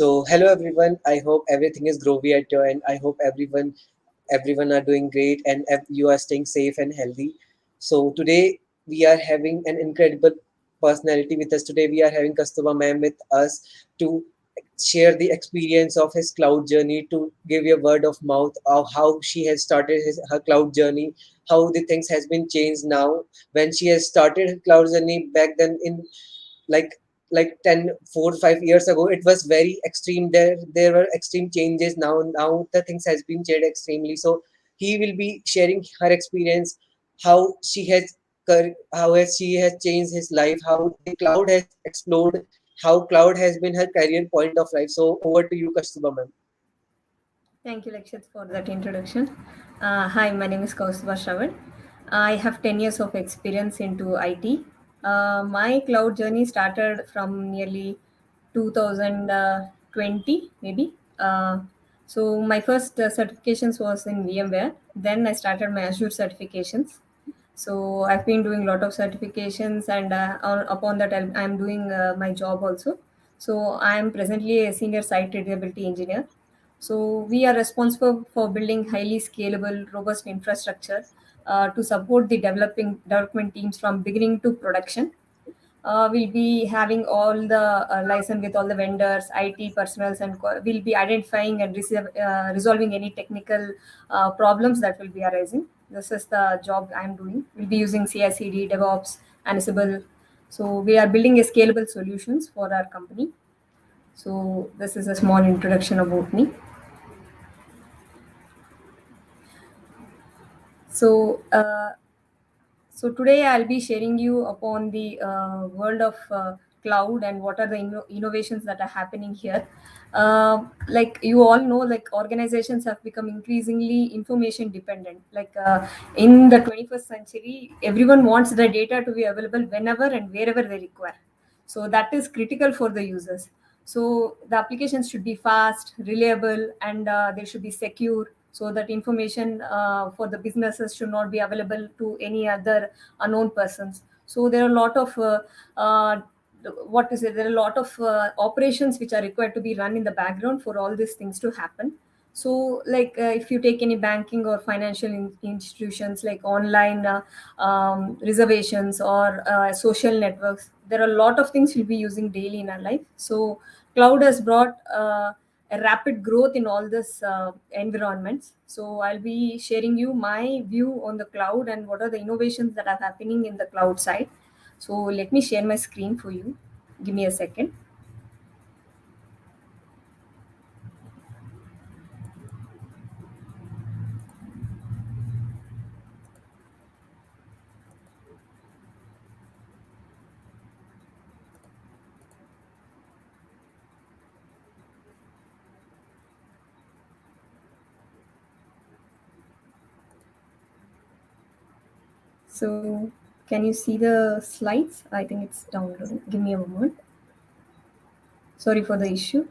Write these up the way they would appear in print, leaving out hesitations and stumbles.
So hello everyone. I hope everything is groovy at your end. I hope everyone are doing great and you are staying safe and healthy. So today we are having an incredible personality with us. Today we are having Kastubha ma'am with us to share the experience of his cloud journey, to give you a word of mouth of how she has started her cloud journey, how the things has been changed now when she has started her cloud journey back then in like like 4 or 5 years ago. It was very extreme. There were extreme changes. Now the things has been changed extremely. So he will be sharing her experience, how she has how has she has changed his life, how the cloud has explored, how cloud has been her career point of life. So over to you, Kastuba ma'am. Thank you, Lakshit, for that introduction. Hi, my name is Kaustubha Shravan. I have 10 years of experience into IT. My cloud journey started from nearly 2020, maybe. So my first certifications was in VMware. Then I started my Azure certifications. So I've been doing a lot of certifications, and upon that, I'm doing my job also. So I'm presently a senior site reliability engineer. So we are responsible for building highly scalable, robust infrastructure to support the development teams from beginning to production. We'll be having all the license with all the vendors, IT personnel, and we'll be identifying and resolving any technical problems that will be arising. This is the job I'm doing. We'll be using CI/CD, DevOps, Ansible. So we are building a scalable solutions for our company. So this is a small introduction about me. So, so today I'll be sharing you upon the world of cloud and what are the innovations that are happening here. Like you all know, like organizations have become increasingly information dependent. Like in the 21st century, everyone wants the data to be available whenever and wherever they require. So that is critical for the users. So the applications should be fast, reliable, and they should be secure, so that information for the businesses should not be available to any other unknown persons. So there are a lot of what to say, there are a lot of operations which are required to be run in the background for all these things to happen. So like if you take any banking or financial institutions, like online reservations or social networks, there are a lot of things we'll be using daily in our life. So cloud has brought a rapid growth in all this environments. So I'll be sharing you my view on the cloud and what are the innovations that are happening in the cloud side. So let me share my screen for you. Give me a second. So can you see the slides? I think it's downloading. Give me a moment. Sorry for the issue.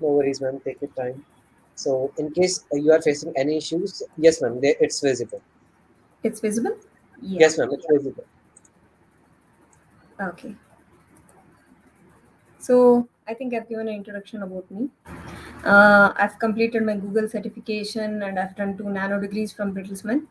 No worries, ma'am. Take your time. So in case you are facing any issues, yes, ma'am, it's visible. It's visible? Yeah. Yes, ma'am, it's visible. Okay. So I think I've given an introduction about me. I've completed my Google certification and I've done 2 nano degrees from Bertelsmann.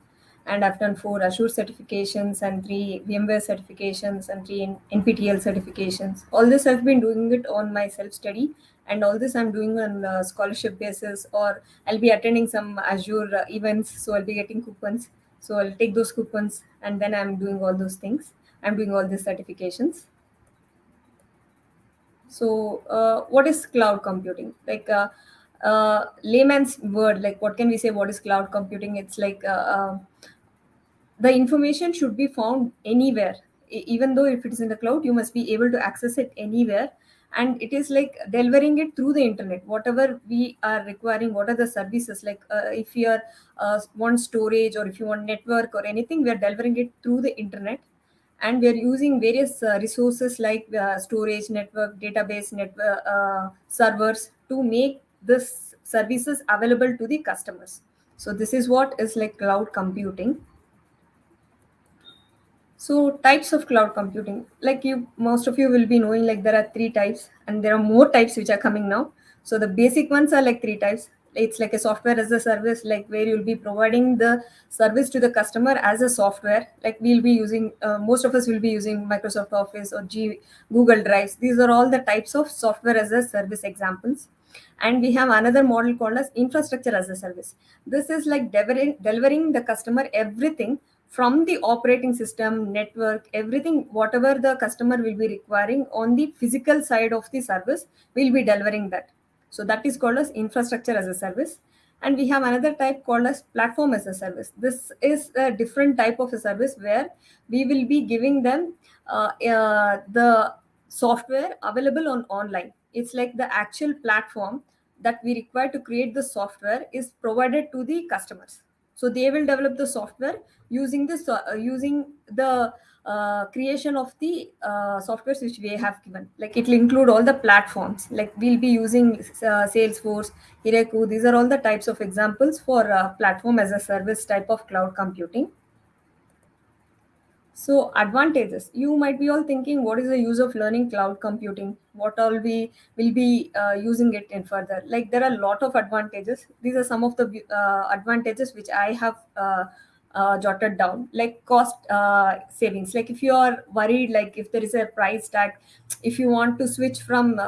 And I've done 4 Azure certifications and 3 VMware certifications and 3 NPTEL certifications. All this I've been doing it on my self study, and all this I'm doing on scholarship basis, or I'll be attending some Azure events, so I'll be getting coupons. So I'll take those coupons, and then I'm doing all those things. I'm doing all these certifications. So, what is cloud computing? Like layman's word, like what can we say? What is cloud computing? It's like the information should be found anywhere. Even though if it is in the cloud, you must be able to access it anywhere. And it is like delivering it through the internet. Whatever we are requiring, what are the services? Like if you are want storage or if you want network or anything, we are delivering it through the internet, and we are using various resources like storage network, database network, servers to make this services available to the customers. So this is what is like cloud computing. So types of cloud computing, like you, most of you will be knowing, like there are three types, and there are more types which are coming now. So the basic ones are like three types. It's like a software as a service, like where you'll be providing the service to the customer as a software. Like we'll be using, most of us will be using Microsoft Office or Google Drives. These are all the types of software as a service examples. And we have another model called as infrastructure as a service. This is like delivering the customer everything from the operating system, network, everything, whatever the customer will be requiring on the physical side of the service, we'll be delivering that. So that is called as infrastructure as a service. And we have another type called as platform as a service. This is a different type of a service where we will be giving them the software available on online. It's like the actual platform that we require to create the software is provided to the customers. So they will develop the software using using the creation of the softwares which we have given. Like it will include all the platforms, like we'll be using Salesforce, Heroku. These are all the types of examples for platform as a service type of cloud computing. So advantages. You might be all thinking, what is the use of learning cloud computing? What all we will be using it in further? Like there are a lot of advantages. These are some of the advantages which I have jotted down. Like cost savings. Like if you are worried, like if there is a price tag, if you want to switch from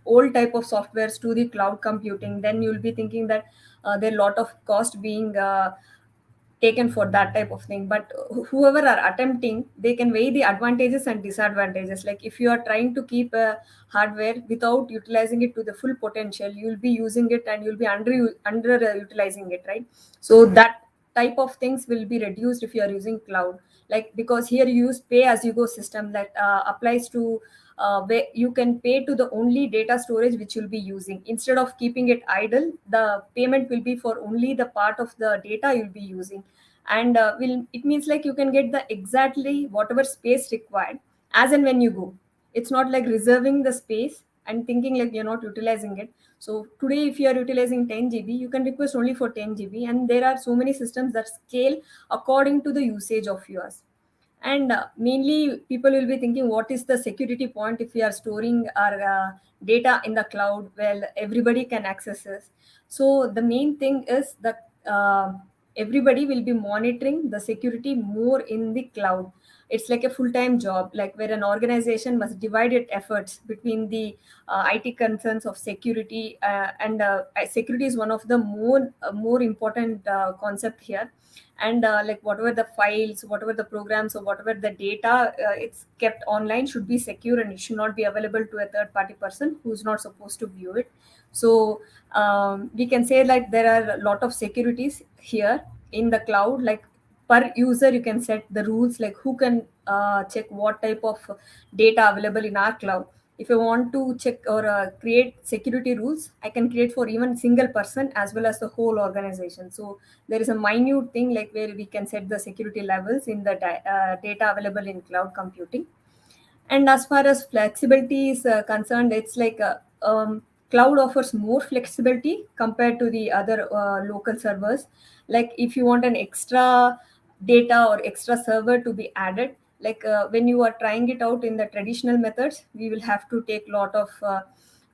old type of softwares to the cloud computing, then you'll be thinking that there are a lot of cost being taken for that type of thing. But whoever are attempting, they can weigh the advantages and disadvantages. Like if you are trying to keep a hardware without utilizing it to the full potential, you'll be using it and you'll be under utilizing it, right? So that type of things will be reduced if you are using cloud. Like because here you use pay as you go system that applies to where you can pay to the only data storage which you'll be using. Instead of keeping it idle, the payment will be for only the part of the data you'll be using. And will it means like you can get the exactly whatever space required as and when you go. It's not like reserving the space and thinking like you're not utilizing it. So today if you are utilizing 10 GB, you can request only for 10 GB, and there are so many systems that scale according to the usage of yours. And mainly people will be thinking, what is the security point if we are storing our data in the cloud? Well, everybody can access this. So the main thing is that everybody will be monitoring the security more in the cloud. It's like a full-time job, like where an organization must divide its efforts between the IT concerns of security, and security is one of the more important concept here. And like whatever the files, whatever the programs, or whatever the data it's kept online should be secure, and it should not be available to a third party person who's not supposed to view it. So we can say like there are a lot of securities here in the cloud. Like per user you can set the rules, like who can check what type of data available in our cloud. If I want to check or create security rules, I can create for even single person as well as the whole organization. So there is a minute thing like where we can set the security levels in the data available in cloud computing. And as far as flexibility is concerned, it's like cloud offers more flexibility compared to the other local servers. Like if you want an extra data or extra server to be added, like when you are trying it out in the traditional methods, we will have to take lot of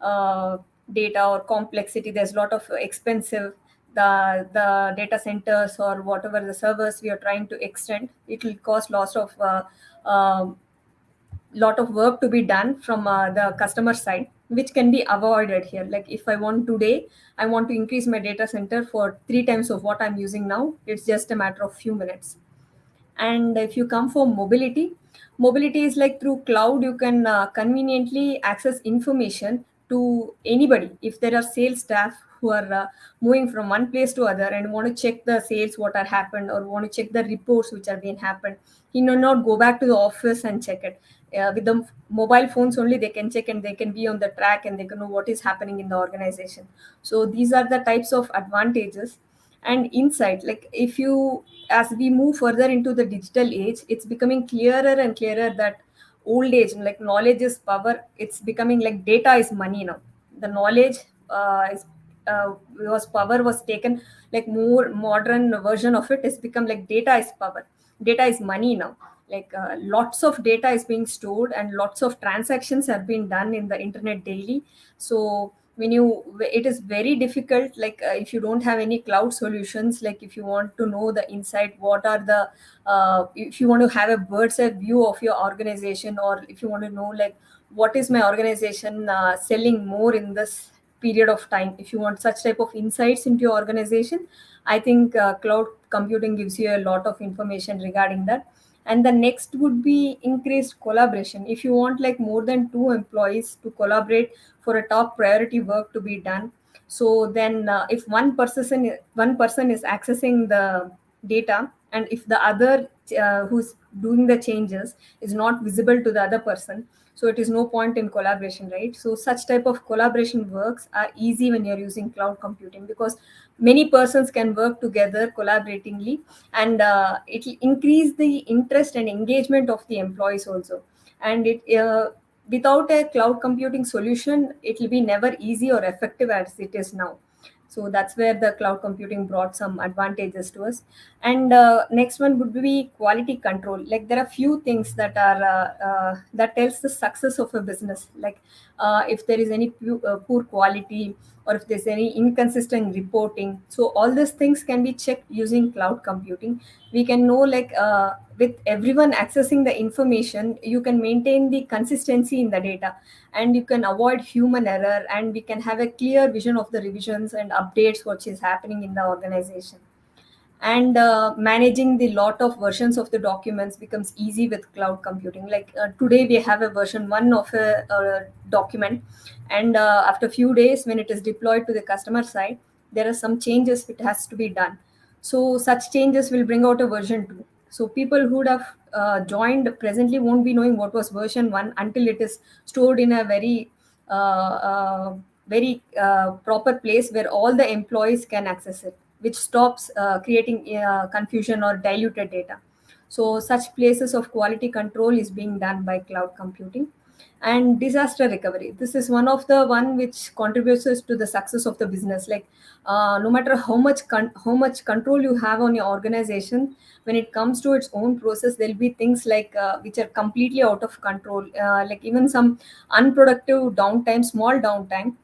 uh, data or complexity. There's a lot of expensive, the data centers or whatever the servers we are trying to extend, it will cost lots of lot of work to be done from the customer side, which can be avoided here. Like if I want today, I want to increase my data center for three times of what I'm using now, it's just a matter of few minutes. And if you come for mobility, mobility is like through cloud you can conveniently access information to anybody. If there are sales staff who are moving from one place to other and want to check the sales what are happened, or want to check the reports which are being happened, he need not go back to the office and check it. With the mobile phones only they can check, and they can be on the track, and they can know what is happening in the organization. So these are the types of advantages. And insight, like if you, as we move further into the digital age, it's becoming clearer and clearer that old age, like knowledge is power, it's becoming like data is money now. The knowledge is was power was taken, like more modern version of it has become like data is power. data is money now. Like lots of data is being stored and lots of transactions are being done in the internet daily. So when you, it is very difficult, like if you don't have any cloud solutions, like if you want to know the insight, what are the if you want to have a bird's eye view of your organization, or if you want to know like what is my organization selling more in this period of time, if you want such type of insights into your organization, I think cloud computing gives you a lot of information regarding that. And the next would be increased collaboration. If you want like more than two employees to collaborate for a top priority work to be done, so then if one person is accessing the data, and if the other who's doing the changes is not visible to the other person, so it is no point in collaboration, right? So such type of collaboration works are easy when you're using cloud computing, because many persons can work together collaboratingly, and it will increase the interest and engagement of the employees also. And it without a cloud computing solution, it will be never easy or effective as it is now. So that's where the cloud computing brought some advantages to us. And next one would be quality control. Like there are few things that are that tells the success of a business. Like if there is any poor quality, or if there's any inconsistent reporting, so all these things can be checked using cloud computing. We can know like with everyone accessing the information, you can maintain the consistency in the data, and you can avoid human error, and we can have a clear vision of the revisions and updates what is happening in the organization. And managing the lot of versions of the documents becomes easy with cloud computing. Like today we have a version 1 of a document, and after few days when it is deployed to the customer side, there are some changes it has to be done. So such changes will bring out a version 2. So people who would have joined presently won't be knowing what was version 1 until it is stored in a very proper place where all the employees can access it, which stops creating confusion or diluted data. So such places of quality control is being done by cloud computing. And disaster recovery, this is one of the one which contributes to the success of the business. Like no matter how much control you have on your organization, when it comes to its own process, there'll be things like which are completely out of control, like even some unproductive downtime, small downtime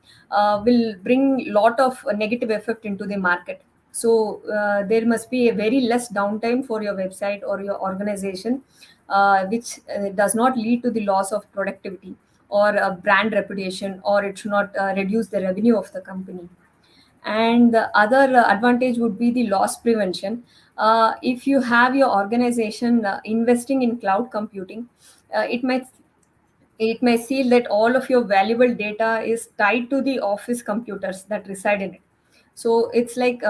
will bring lot of negative effect into the market. So there must be a very less downtime for your website or your organization, which does not lead to the loss of productivity or brand reputation, or it should not reduce the revenue of the company. And the other advantage would be the loss prevention. If you have your organization investing in cloud computing, it may see that all of your valuable data is tied to the office computers that reside in it. So it's like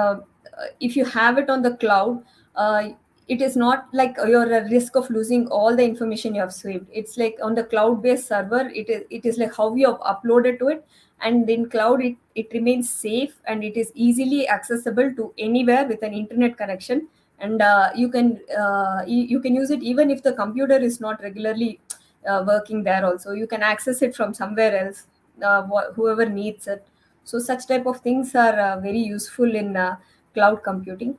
if you have it on the cloud, uh, it is not like you're at risk of losing all the information you have saved. It's like on the cloud based server, it is like how you have uploaded to it, and in cloud it remains safe, and it is easily accessible to anywhere with an internet connection. And you can use it even if the computer is not regularly working there. Also you can access it from somewhere else, whoever needs it. So such type of things are very useful in cloud computing.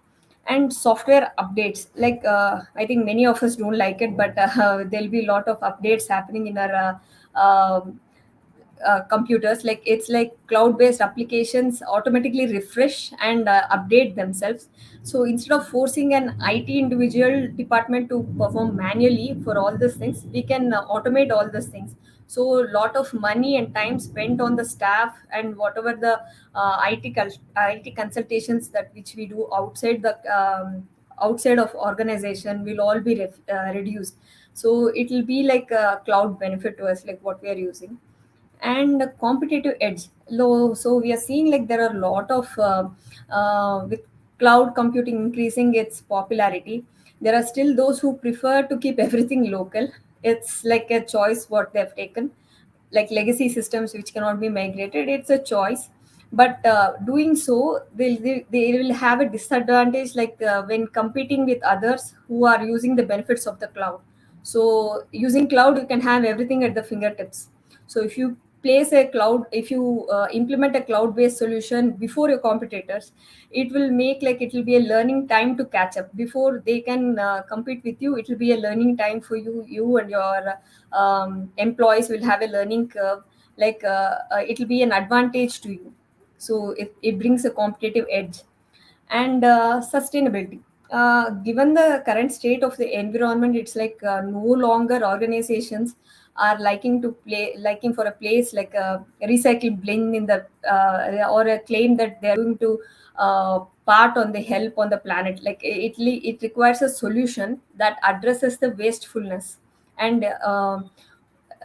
And software updates, like I think many of us don't like it, but there'll be a lot of updates happening in our computers. Like it's like cloud based applications automatically refresh and update themselves. So instead of forcing an IT individual department to perform manually for all these things, we can automate all these things. So a lot of money and time spent on the staff, and whatever the IT consultations that which we do outside of organization will all be reduced. So it will be like a cloud benefit to us, like what we are using. And a competitive edge. So we are seeing like there are a lot of with cloud computing increasing its popularity, there are still those who prefer to keep everything local. It's like a choice what they've taken, like legacy systems which cannot be migrated. It's a choice, but doing so they will have a disadvantage, like when competing with others who are using the benefits of the cloud. So using cloud, you can have everything at the fingertips. So if you place a cloud, if you implement a cloud based solution before your competitors, it will make like it will be a learning time to catch up before they can compete with you. It will be a learning time for you and your employees will have a learning curve. It will be an advantage to you. So it brings a competitive edge. And sustainability, given the current state of the environment, it's like no longer organizations are liking for a place like a recycled bin in the or a claim that they're going to part on the help on the planet. Like it requires a solution that addresses the wastefulness. And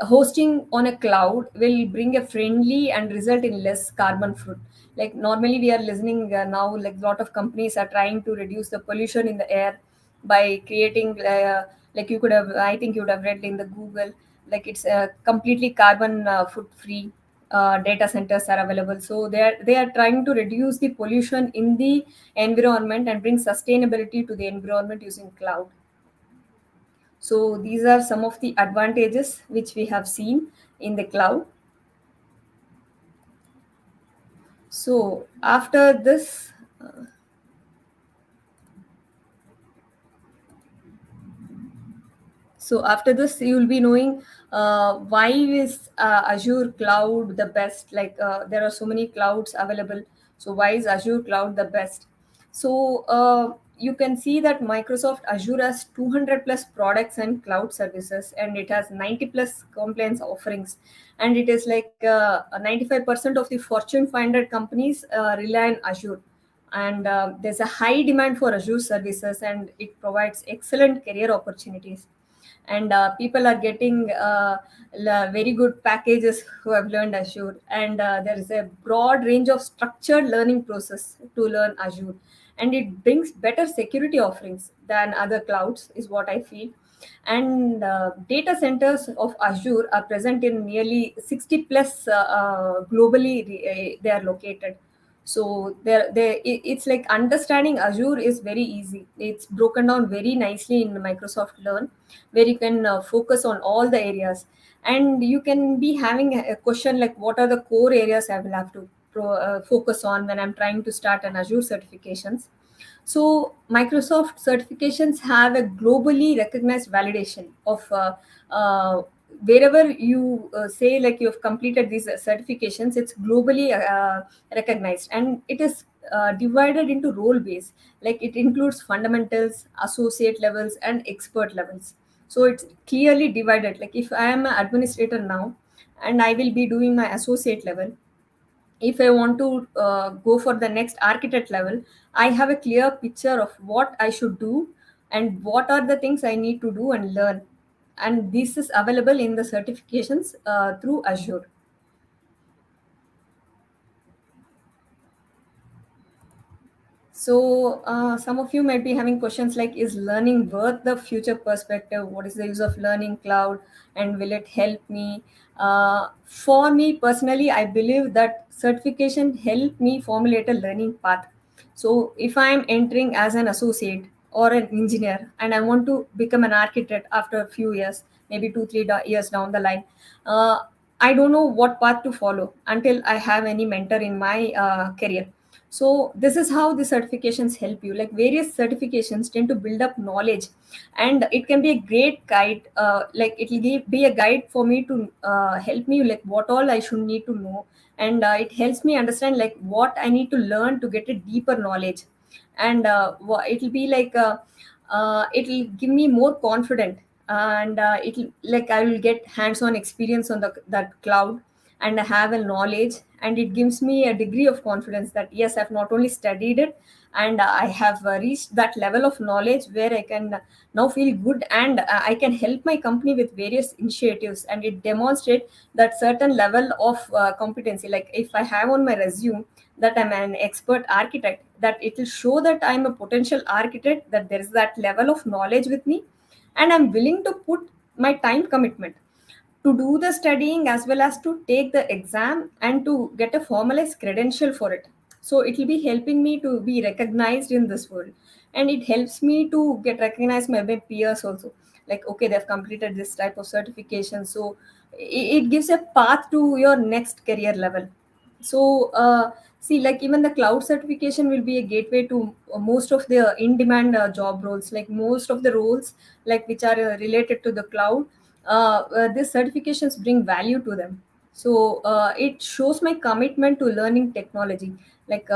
hosting on a cloud will bring a friendly and result in less carbon foot. Like normally we are listening now, like a lot of companies are trying to reduce the pollution in the air by creating like you could have, I think you would have read in the Google, like it's completely carbon foot free data centers are available. So they are trying to reduce the pollution in the environment and bring sustainability to the environment using cloud. So these are some of the advantages which we have seen in the cloud. So after this, you will be knowing why is Azure cloud the best. Like there are so many clouds available, so why is Azure cloud the best? So you can see that Microsoft Azure has 200 plus products and cloud services, and it has 90 plus compliance offerings. And it is like 95% of the Fortune 500 companies rely on Azure. And there's a high demand for Azure services, and it provides excellent career opportunities. And people are getting very good packages who have learned Azure. And there is a broad range of structured learning process to learn Azure, and it brings better security offerings than other clouds, is what I feel. And data centers of Azure are present in nearly 60 plus globally. They are located. So it's like understanding Azure is very easy. It's broken down very nicely in Microsoft Learn, where you can focus on all the areas. And you can be having a question like, what are the core areas I will have to focus on when I'm trying to start an Azure certifications? So Microsoft certifications have a globally recognized validation of wherever you say like you have completed these certifications, it's globally recognized. And it is divided into role base. Like it includes fundamentals, associate levels, and expert levels. So it's clearly divided. Like if I am an administrator now and I will be doing my associate level, if I want to go for the next architect level, I have a clear picture of what I should do and what are the things I need to do and learn. And this is available in the certifications through Azure. So, some of you might be having questions like, is learning worth the future perspective? What is the use of learning cloud, and will it help me? For me personally, I believe that certification help me formulate a learning path. So, if I'm entering as an associate or an engineer and I want to become an architect after a few years, maybe 2 3 years down the line, uh, I don't know what path to follow until I have any mentor in my career. So this is how the certifications help you. Like various certifications tend to build up knowledge, and it can be a great guide. Like it will be a guide for me to help me like what all I should need to know. And it helps me understand like what I need to learn to get a deeper knowledge. And it will be like it will give me more confident. And it'll like I will get hands-on experience on that cloud, and I have a knowledge, and it gives me a degree of confidence that yes, I've not only studied it, and I have reached that level of knowledge where I can now feel good, and I can help my company with various initiatives. And it demonstrates that certain level of competency. Like if I have on my resume that I'm an expert architect, that it will show that I'm a potential architect, that there is that level of knowledge with me, and I'm willing to put my time commitment to do the studying as well as to take the exam and to get a formalized credential for it. So it will be helping me to be recognized in this world, and it helps me to get recognized by my peers also. Like okay, they've completed this type of certification, so it gives a path to your next career level. So see, like even the cloud certification will be a gateway to most of the in demand job roles, like most of the roles like which are related to the cloud. These certifications bring value to them. So it shows my commitment to learning technology. Like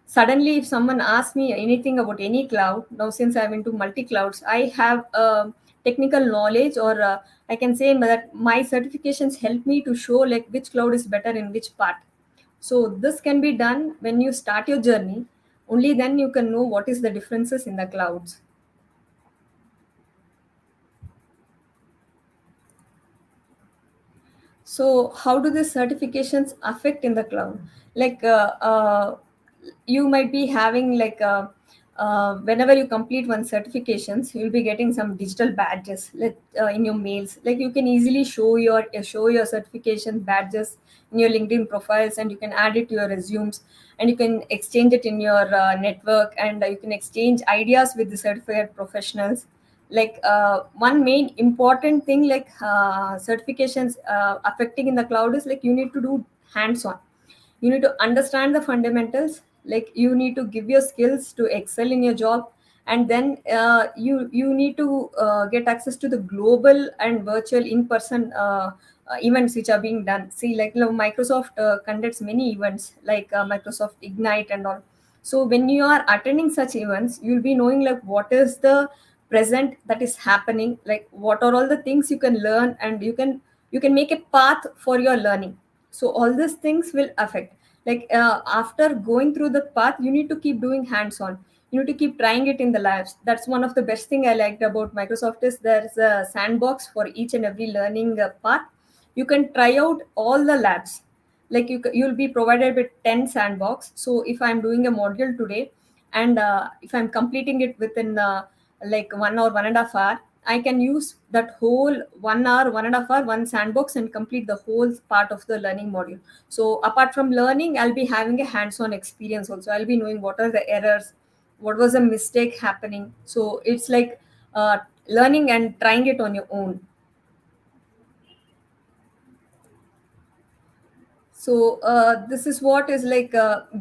suddenly if someone asks me anything about any cloud, now since I'm into multi clouds, I have technical knowledge, or I can say that my certifications help me to show like which cloud is better in which part. So this can be done when you start your journey. Only then you can know what is the differences in the clouds. So how do these certifications affect in the cloud? Like you might be having like whenever you complete one certifications, you'll be getting some digital badges like in your mails. Like you can easily show your certification badges in your LinkedIn profiles, and you can add it to your resumes, and you can exchange it in your network, and you can exchange ideas with the certified professionals. Like one main important thing like certifications affecting in the cloud is like you need to do hands on. You need to understand the fundamentals, like you need to give your skills to excel in your job. And then you need to get access to the global and virtual in person events which are being done. See, like Microsoft conducts many events like Microsoft Ignite and all. So when you are attending such events, you'll be knowing like what is the present that is happening, like what are all the things you can learn, and you can make a path for your learning. So all these things will affect. Like after going through the path, you need to keep doing hands on. You need to keep trying it in the labs. That's one of the best thing I liked about Microsoft, is there's a sandbox for each and every learning path. You can try out all the labs. Like you'll be provided with 10 sandbox. So if I'm doing a module today, and if I'm completing it within like 1 or 1.5 hour, I can use that whole 1 hour, 1.5 hour, one sandbox, and complete the whole part of the learning module. So apart from learning, I'll be having a hands-on experience also. I'll be knowing what are the errors, what was a mistake happening. So it's like learning and trying it on your own. So this is what is like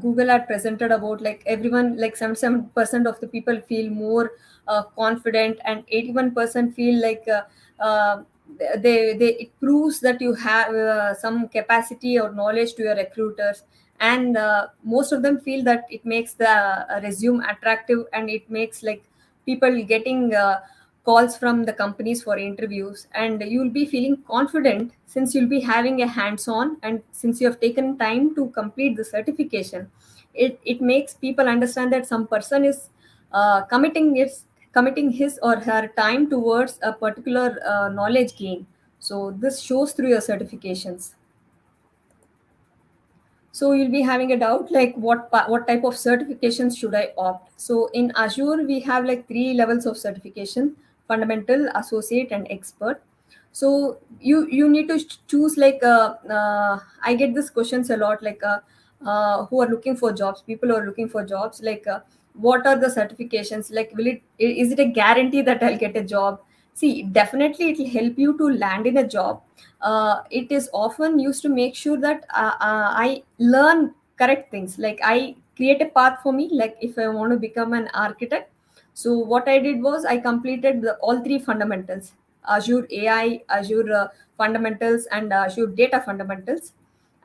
Google had presented about, like everyone, like 77% of the people feel more confident, and 81% feel like they it proves that you have some capacity or knowledge to your recruiters. And most of them feel that it makes the resume attractive, and it makes like people getting calls from the companies for interviews. And you'll be feeling confident since you'll be having a hands on, and since you have taken time to complete the certification. It makes people understand that some person is committing his or her time towards a particular knowledge gain. So this shows through your certifications. So you'll be having a doubt like what type of certifications should I opt. So in Azure we have like three levels of certification: fundamental, associate, and expert. So you need to choose like I get this questions a lot, like who are looking for jobs, people who are looking for jobs, like what are the certifications, like will it is it a guarantee that I'll get a job. See, definitely it will help you to land in a job. It is often used to make sure that I learn correct things. Like I create a path for me. Like if I want to become an architect, so what I did was I completed all three fundamentals: Azure AI, Azure fundamentals, and Azure data fundamentals.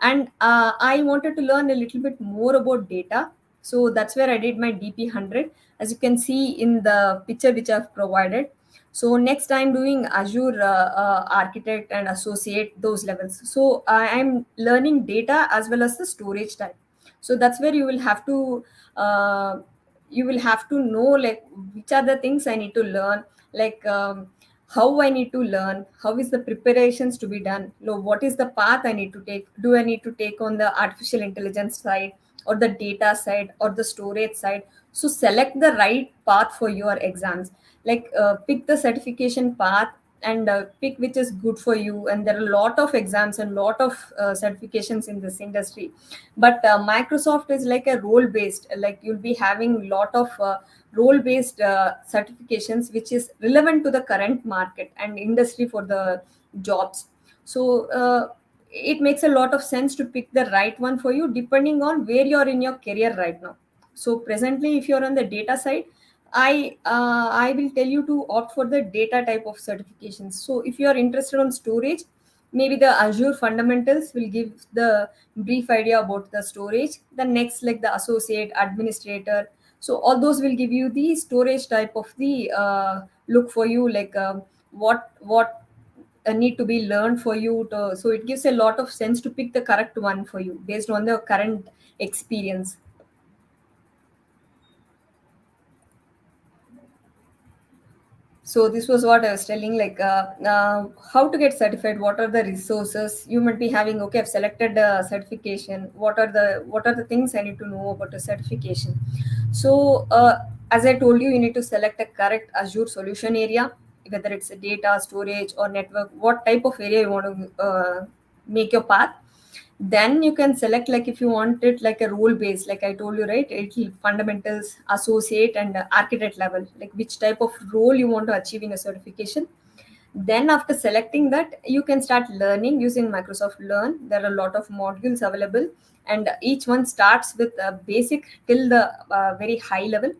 And I wanted to learn a little bit more about data. So that's where I did my DP100, as you can see in the picture which I've provided. So next I'm doing Azure architect and associate, those levels. So I'm learning data as well as the storage type. So that's where uh, you will have to know like which are the things I need to learn. Like how I need to learn, how is the preparations to be done, what is the path I need to take. Do I need to take on the artificial intelligence side, or the data side, or the storage side? So select the right path for your exams. Like pick the certification path, and pick which is good for you. And there are a lot of exams and lot of certifications in this industry. But Microsoft is like a role based, like you'll be having lot of role based certifications which is relevant to the current market and industry for the jobs. So it makes a lot of sense to pick the right one for you depending on where you're in your career right now. So presently, if you're on the data side, I will tell you to opt for the data type of certifications. So if you are interested on storage, maybe the Azure fundamentals will give the brief idea about the storage. The next, like the associate administrator, so all those will give you the storage type of the look for you, like what need to be learned for you to, so it gives a lot of sense to pick the correct one for you based on the current experience. So this was what I was telling, like how to get certified, what are the resources you might be having. Okay, I've selected certification, what are the things I need to know about the certification. So as I told you, you need to select a correct Azure solution area, whether it's a data storage or network, what type of area you want to make your path. Then you can select, like if you want it like a role based, like I told you, right, it fundamentals, associate, and architect level, like which type of role you want to achieve in a certification. Then after selecting that, you can start learning using Microsoft Learn. There are a lot of modules available, and each one starts with a basic till the very high level.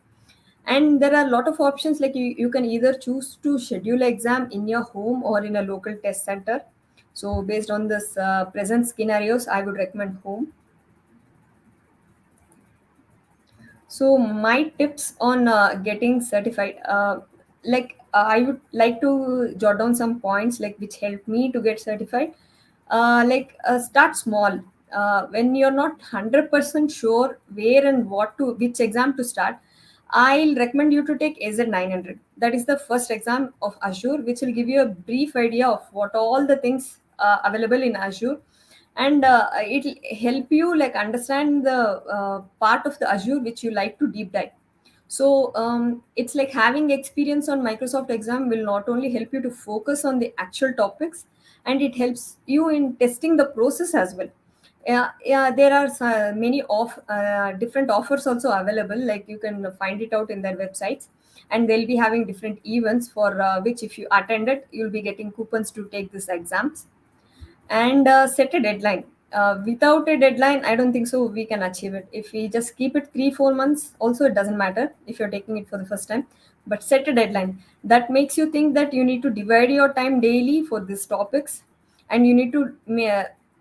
And there are a lot of options, like you can either choose to schedule exam in your home or in a local test center. So based on this present scenarios, I would recommend home. So my tips on getting certified, I would like to jot down some points like which helped me to get certified. Start small. When you're not 100% sure where and what to, which exam to start, I'll recommend you to take AZ 900. That is the first exam of Azure, which will give you a brief idea of what all the things available in Azure, and it'll help you like understand the part of the Azure which you like to deep dive. So it's like having experience on Microsoft exam will not only help you to focus on the actual topics, and it helps you in testing the process as well. Yeah, there are many different offers also available, like you can find it out in their websites, and they'll be having different events for which if you attend it, you'll be getting coupons to take these exams. And set a deadline. Without a deadline, I don't think so we can achieve it. If we just keep it 3 4 months also, it doesn't matter if you're taking it for the first time. But set a deadline that makes you think that you need to divide your time daily for these topics, and you need to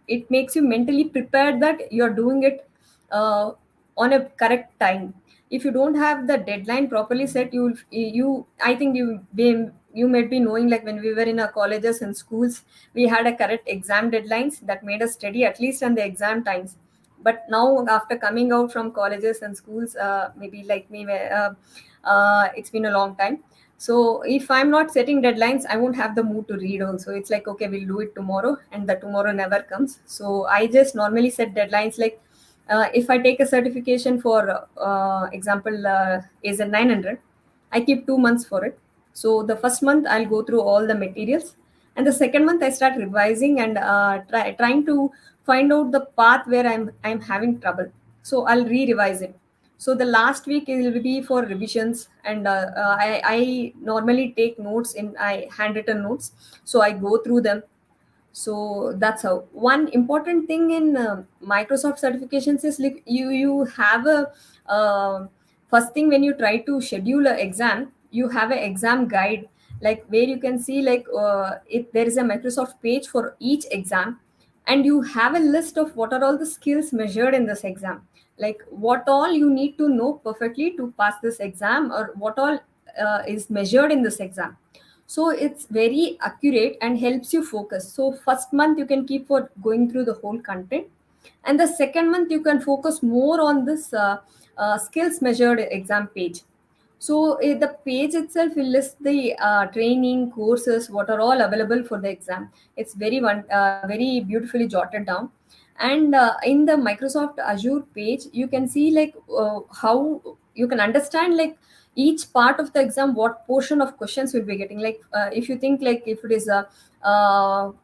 it makes you mentally prepared that you're doing it uh, on a correct time. If you don't have the deadline properly set, you I think you might be knowing, like when we were in our colleges and schools, we had a correct exam deadlines that made us study at least on the exam times. But now after coming out from colleges and schools, maybe like me, it's been a long time. So if I'm not setting deadlines, I won't have the mood to read also. It's like, okay, we'll do it tomorrow, and the tomorrow never comes. So I just normally set deadlines, like if I take a certification for example is a 900, I keep 2 months for it. So the first month I'll go through all the materials, and the second month I start revising and trying to find out the path where I'm having trouble. So I'll re-revise it. So the last week it will be for revisions, and I normally take notes in I handwritten notes, so I go through them. So that's how. One important thing in Microsoft certifications is, like you have a first thing, when you try to schedule an exam, you have an exam guide, like where you can see, like if there is a Microsoft page for each exam, and you have a list of what are all the skills measured in this exam, like what all you need to know perfectly to pass this exam, or what all is measured in this exam. So it's very accurate and helps you focus. So first month you can keep for going through the whole content, and the second month you can focus more on this skills measured exam page. So the page itself will list the training courses what are all available for the exam. It's very beautifully jotted down. And in the Microsoft Azure page, you can see like how you can understand, like each part of the exam, what portion of questions will be getting. Like if you think, like if it is a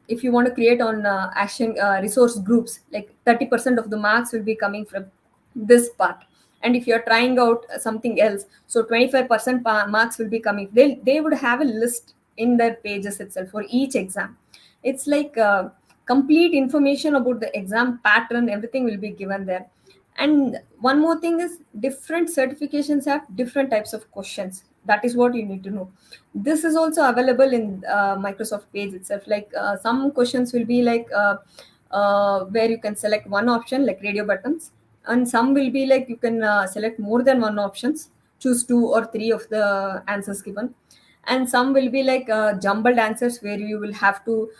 if you want to create on action resource groups, like 30% of the marks will be coming from this part. And if you're trying out something else, so 25% marks will be coming. They would have a list in their pages itself for each exam. It's like complete information about the exam pattern, everything will be given there. And one more thing is, different certifications have different types of questions. That is what you need to know. This is also available in Microsoft page itself. Like some questions will be like where you can select one option like radio buttons, and some will be like you can select more than one options, choose two or three of the answers given. And some will be like jumbled answers where you will have to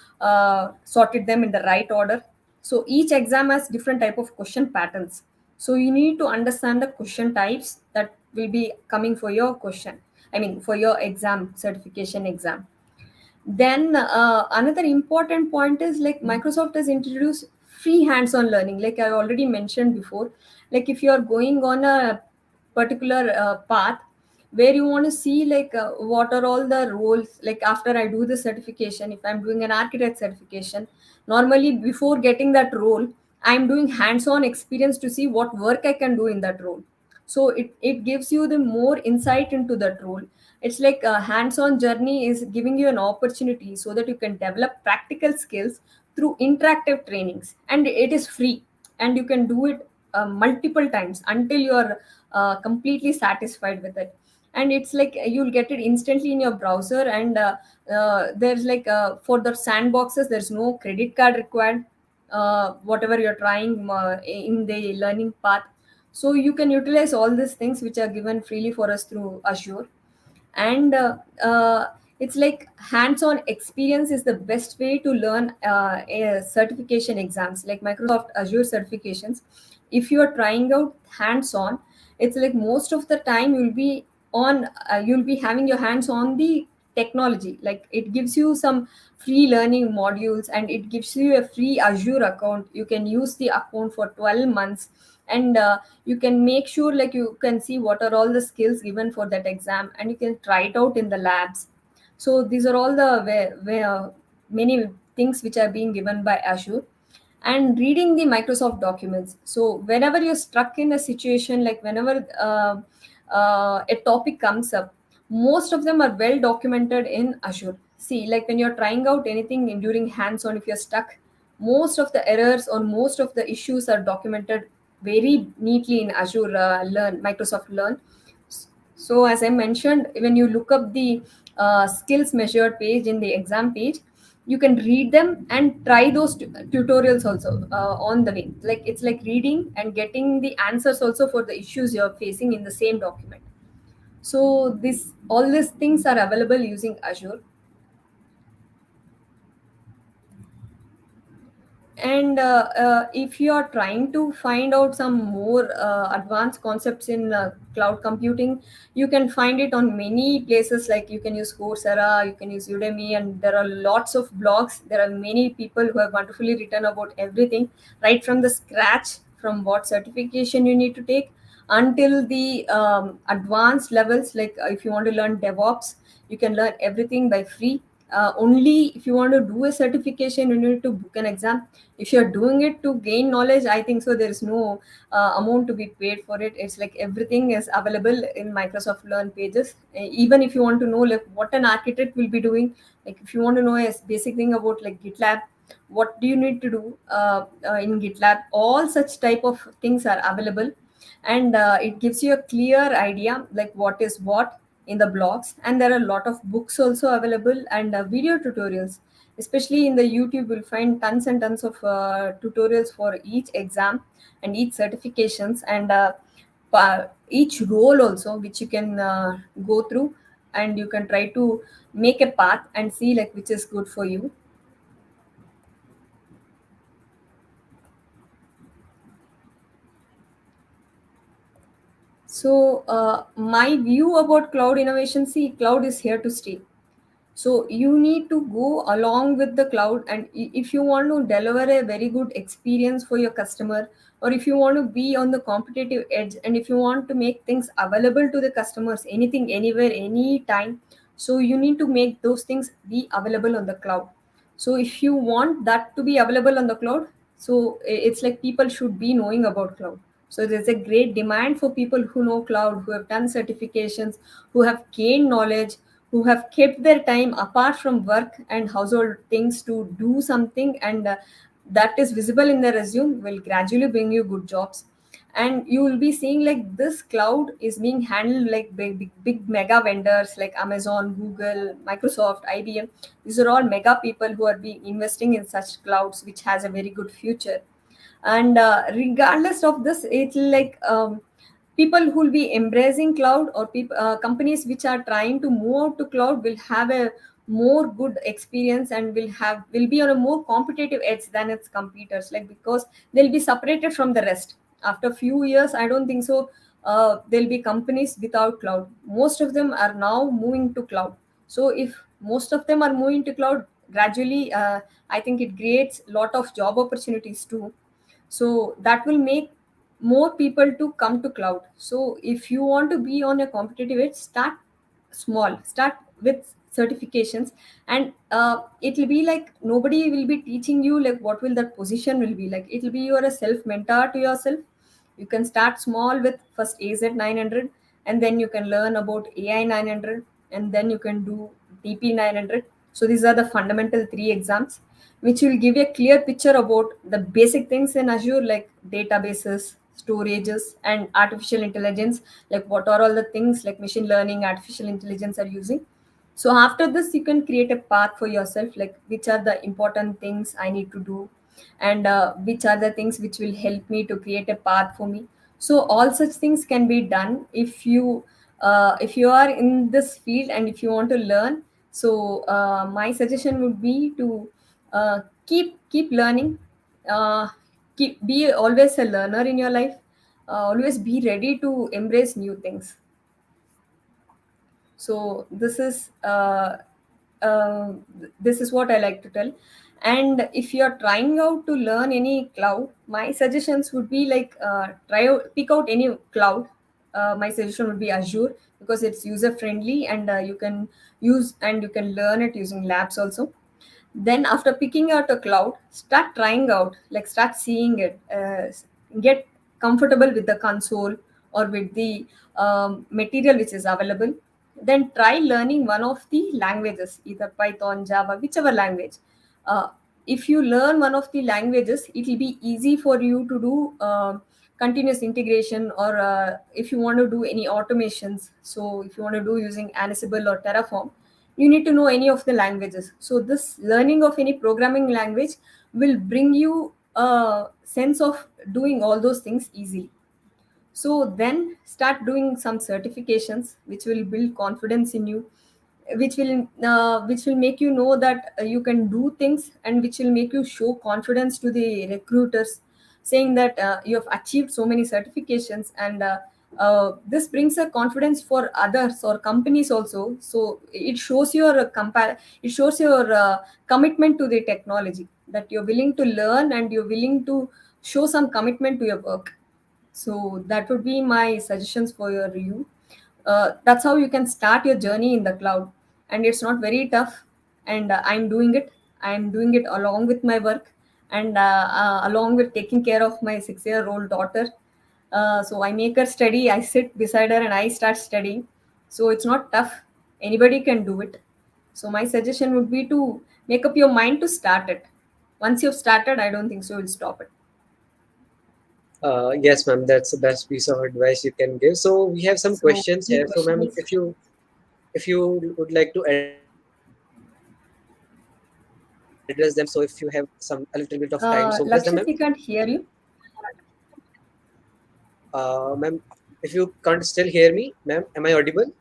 sort it them in the right order. So each exam has different type of question patterns, so you need to understand the question types that will be coming for your question, I mean for your exam, certification exam. Then another important point is like Microsoft has introduced free hands-on learning, like I already mentioned before. Like if you are going on a particular path where you want to see like what are all the roles, like after I do the certification, if I'm doing an architect certification, normally before getting that role, I'm doing hands-on experience to see what work I can do in that role. So it gives you the more insight into that role. It's like a hands-on journey is giving you an opportunity so that you can develop practical skills through interactive trainings, and it is free, and you can do it multiple times until you are completely satisfied with it. And it's like you'll get it instantly in your browser. And there's like for the sandboxes there's no credit card required, whatever you're trying in the learning path. So you can utilize all these things which are given freely for us through Azure. And it's like hands-on experience is the best way to learn certification exams like Microsoft Azure certifications. If you are trying out hands-on, it's like most of the time you'll be having your hands on the technology. Like it gives you some free learning modules, and it gives you a free Azure account. You can use the account for 12 months, and you can make sure like you can see what are all the skills given for that exam, and you can try it out in the labs. So these are all the where many things which are being given by Azure. And reading the Microsoft documents, so whenever you're stuck in a situation, like whenever a topic comes up, most of them are well documented in Azure. See, like when you're trying out anything during hands on, if you're stuck, most of the errors or most of the issues are documented very neatly in Azure Learn, Microsoft Learn. So as I mentioned, when you look up the skills measured page in the exam page, you can read them and try those tutorials also on the way. Like it's like reading and getting the answers also for the issues you're facing in the same document. So this all these things are available using Azure. And if you are trying to find out some more advanced concepts in cloud computing, you can find it on many places. Like you can use Coursera, you can use Udemy, and there are lots of blogs. There are many people who have wonderfully written about everything, right from the scratch, from what certification you need to take until the advanced levels. Like if you want to learn DevOps, you can learn everything by free. Only if you want to do a certification, you need to book an exam. If you're doing it to gain knowledge, I think so there is no amount to be paid for it. It's like everything is available in Microsoft Learn pages. Even if you want to know like what an architect will be doing, like if you want to know a basic thing about like GitLab, what do you need to do in GitLab, all such type of things are available. And it gives you a clear idea like what is what in the blogs. And there are a lot of books also available, and video tutorials. Especially in the YouTube, you'll find tons and tons of tutorials for each exam and each certifications, and each role also, which you can go through, and you can try to make a path and see like which is good for you. So my view about cloud innovation, see, cloud is here to stay. So you need to go along with the cloud. And if you want to deliver a very good experience for your customer, or if you want to be on the competitive edge, and if you want to make things available to the customers anything, anywhere, anytime, so you need to make those things be available on the cloud. So if you want that to be available on the cloud, so it's like people should be knowing about cloud. So there's a great demand for people who know cloud, who have done certifications, who have gained knowledge, who have kept their time apart from work and household things to do something, and that is visible in the resume, will gradually bring you good jobs. And you will be seeing like this cloud is being handled like big mega vendors like Amazon, Google, Microsoft, IBM. These are all mega people who are being investing in such clouds, which has a very good future. And regardless of this, it's like people who will be embracing cloud, or people companies which are trying to move out to cloud, will have a more good experience and will be on a more competitive edge than its competitors, like, because they'll be separated from the rest. After few years, I don't think so there'll be companies without cloud. Most of them are now moving to cloud. So if most of them are moving to cloud, gradually I think it creates lot of job opportunities too. So that will make more people to come to cloud. So if you want to be on a competitive edge, start small, start with certifications. And it will be like nobody will be teaching you like what will that position will be like. It will be you are a self mentor to yourself. You can start small with first AZ 900, and then you can learn about AI 900, and then you can do DP 900. So these are the fundamental three exams, which will give you a clear picture about the basic things in Azure, like databases, storages, and artificial intelligence, like what are all the things like machine learning, artificial intelligence are using. So after this, you can create a path for yourself, like which are the important things I need to do, and which are the things which will help me to create a path for me. So all such things can be done if you are in this field and if you want to learn. So my suggestion would be to keep learning, uh, keep be always a learner in your life, always be ready to embrace new things. So uh, this is what I like to tell. And if you're trying out to learn any cloud, my suggestions would be like pick out any cloud. My suggestion would be Azure, because it's user friendly, and you can learn it using labs also. Then after picking out a cloud, start trying out, like start seeing it, get comfortable with the console or with the material which is available. Then try learning one of the languages, either Python, Java, whichever language. uh, if you learn one of the languages, it will be easy for you to do continuous integration, or if you want to do any automations. So if you want to do using Ansible or Terraform, you need to know any of the languages. So this learning of any programming language will bring you a sense of doing all those things easily. So then start doing some certifications which will build confidence in you, which will make you know that you can do things, and which will make you show confidence to the recruiters, saying that you have achieved so many certifications. And this brings a confidence for others or companies also. So it shows your commitment to the technology, that you're willing to learn and you're willing to show some commitment to your work. So that would be my suggestions for your review. That's how you can start your journey in the cloud, and it's not very tough. And I'm doing it along with my work, and along with taking care of my 6-year-old daughter. So I make her study, I sit beside her and I start studying. So it's not tough, anybody can do it. So my suggestion would be to make up your mind to start it. Once you've started, I don't think so you'll stop it. Yes, ma'am, that's the best piece of advice you can give. So we have some So questions any here. So, ma'am, questions? if you would like to address them, so if you have some a little bit of time, so please address them, ma'am. Lakshit, we can't hear you. Ma'am, if you can't still hear me, ma'am, am I audible?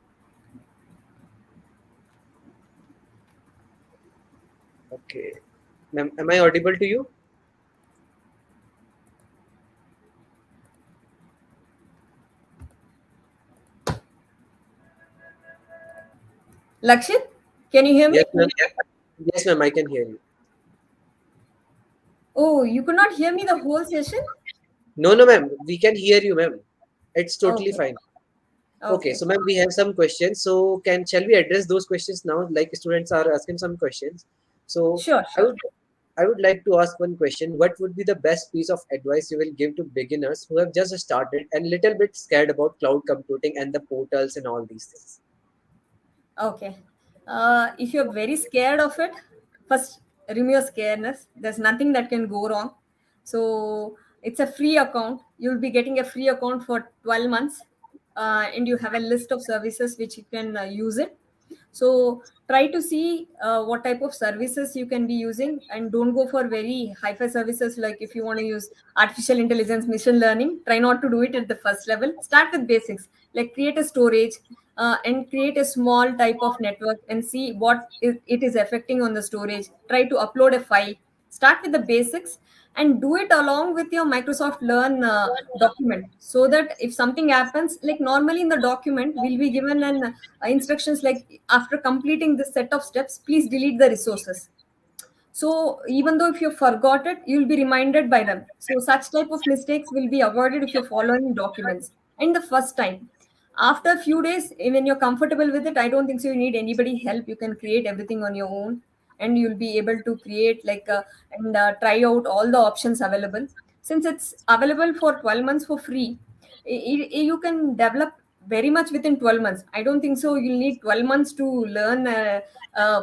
Okay, ma'am, am I audible to you? Lakshit, can you hear me? Yes, ma'am. Yes, ma'am, I can hear you. Oh, you could not hear me the whole session? No, no, ma'am, we can hear you, ma'am. It's totally Okay. fine. Okay, Okay. so ma'am, we have some questions. So can shall we address those questions now? Like students are asking some questions. So Sure, I sure. would I would like to ask one question. What would be the best piece of advice you will give to beginners who have just started and little bit scared about cloud computing and the portals and all these things? Okay. If you're very scared of it, first remove your scaredness. There's nothing that can go wrong. So it's a free account. You'll be getting a free account for 12 months, and you have a list of services which you can use it. So try to see what type of services you can be using, and don't go for very hi-fi services. Like if you want to use artificial intelligence, machine learning, try not to do it at the first level. Start with basics, like create a storage, and create a small type of network and see what it is affecting on the storage. Try to upload a file. Start with the basics and do it along with your Microsoft Learn document, so that if something happens, like normally in the document we'll be given an instructions like, after completing this set of steps, please delete the resources. So even though if you forgot it, you'll be reminded by them. So such type of mistakes will be avoided if you're following documents. And the first time, after a few days, when you're comfortable with it, I don't think so you need anybody help. You can create everything on your own, and you'll be able to create like and try out all the options available. Since it's available for 12 months for free, you can develop very much within 12 months. I don't think so you'll need 12 months to learn a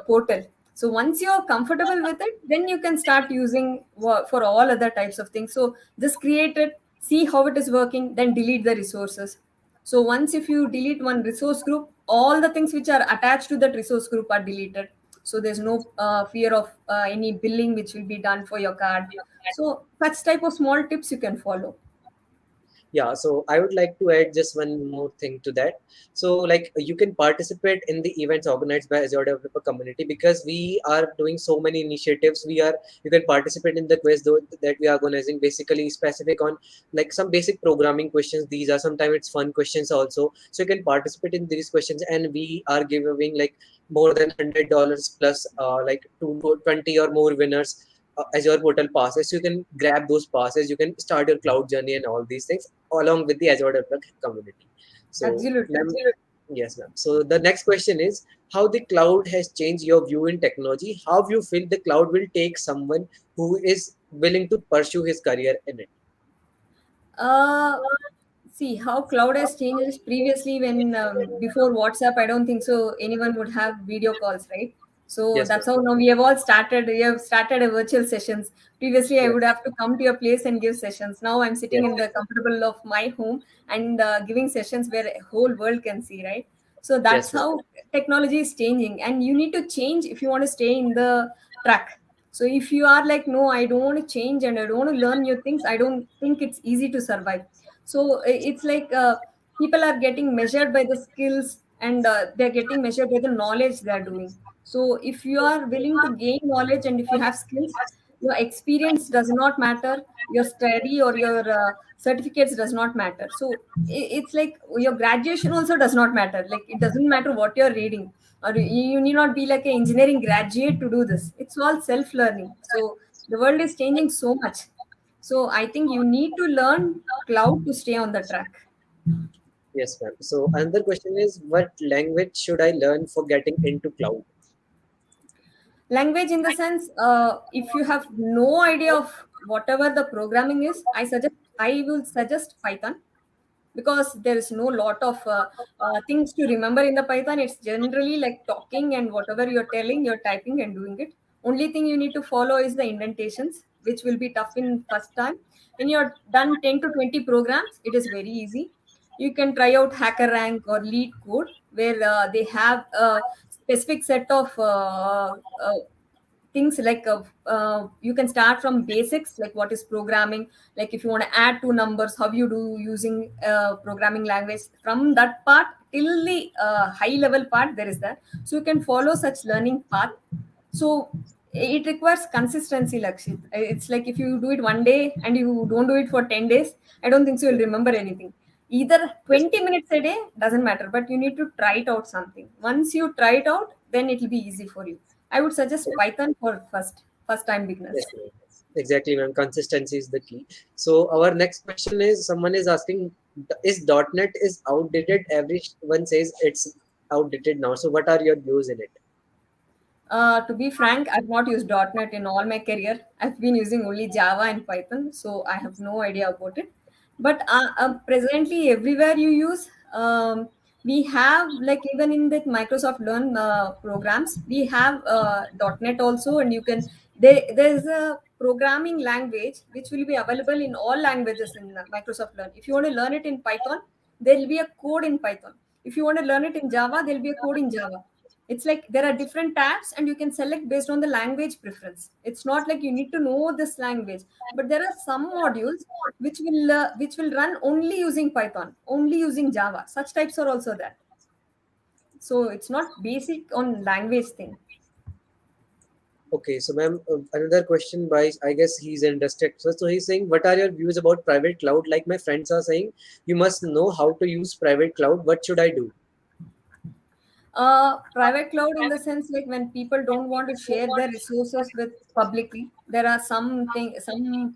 portal. So once you're comfortable with it, then you can start using for all other types of things. So just create it, see how it is working, then delete the resources. So once if you delete one resource group, all the things which are attached to that resource group are deleted. So there's no fear of any billing which will be done for your card. So such type of small tips you can follow. Yeah, so I would like to add just one more thing to that. So, like, you can participate in the events organized by Azure Developer Community, because we are doing so many initiatives. You can participate in the quiz that we are organizing, basically specific on like some basic programming questions. These are sometimes it's fun questions also. So you can participate in these questions, and we are giving like more than $100 plus, like 20 or more winners Azure portal passes. So you can grab those passes. You can start your cloud journey and all these things along with the Azure developer community. So, Absolutely. ma'am, yes, ma'am. So the next question is how the cloud has changed your view in technology. How you feel the cloud will take someone who is willing to pursue his career in it. Uh, See how cloud has changed is previously when before WhatsApp, I don't think so anyone would have video calls, right? So Yes, ma'am. that's how now we have all started. We have started a virtual sessions. Previously, I would Yes, have to come to your place and give sessions. Now I'm sitting yes, in the comfortable of my home and giving sessions where a whole world can see, right? So that's yes, ma'am. how technology is changing, and you need to change if you want to stay in the track. So if you are like, no, I don't want to change and I don't want to learn new things, I don't think it's easy to survive. So it's like people are getting measured by the skills, and they're getting measured by the knowledge they are doing. So if you are willing to gain knowledge and if you have skills, your experience does not matter, your study or your certificates does not matter. So it's like your graduation also does not matter. Like it doesn't matter what you're reading, or you need not be like an engineering graduate to do this. It's all self learning. So the world is changing so much. So I think you need to learn cloud to stay on the track. Yes, ma'am. So another question is what language should I learn for getting into cloud? Language in the sense, if you have no idea of whatever the programming is, I will suggest Python, because there is no lot of things to remember in the Python. It's generally like talking, and whatever you're telling, you're typing and doing it. Only thing you need to follow is the indentations, which will be tough in first time. When you're done 10 to 20 programs, it is very easy. You can try out hacker rank or lead code, where they have a specific set of things like you can start from basics, like what is programming, like if you want to add two numbers, how you do using programming language, from that part till the high level part there is that. So you can follow such learning path. So it requires consistency, Lakshit. It's like if you do it one day and you don't do it for 10 days, I don't think so you'll remember anything. Either Yes, 20 minutes a day doesn't matter, but you need to try it out something. Once you try it out, then it will be easy for you. I would suggest ma'am. Python for first time beginners. Yes, ma'am. Exactly, ma'am. Consistency is the key. So our next question is someone is asking, is .NET is outdated? Everyone says it's outdated now. So what are your views in it? To be frank, I've not used .NET in all my career. I've been using only Java and Python, so I have no idea about it. But presently, everywhere you use We have, like, even in the Microsoft Learn programs, we have .NET also, and you can, there's a programming language which will be available in all languages in Microsoft Learn. If you want to learn it in Python, there will be a code in Python. If you want to learn it in Java, there will be a code in Java. It's like there are different tabs and you can select based on the language preference. It's not like you need to know this language, but there are some modules which will run only using Python, only using Java. Such types are also there. So it's not basic on language thing. Okay, so ma'am, another question by, I guess he's an industry expert. So he's saying, what are your views about private cloud? Like my friends are saying, you must know how to use private cloud. What should I do? Private cloud, in the sense, like when people don't want to share their resources with publicly, there are some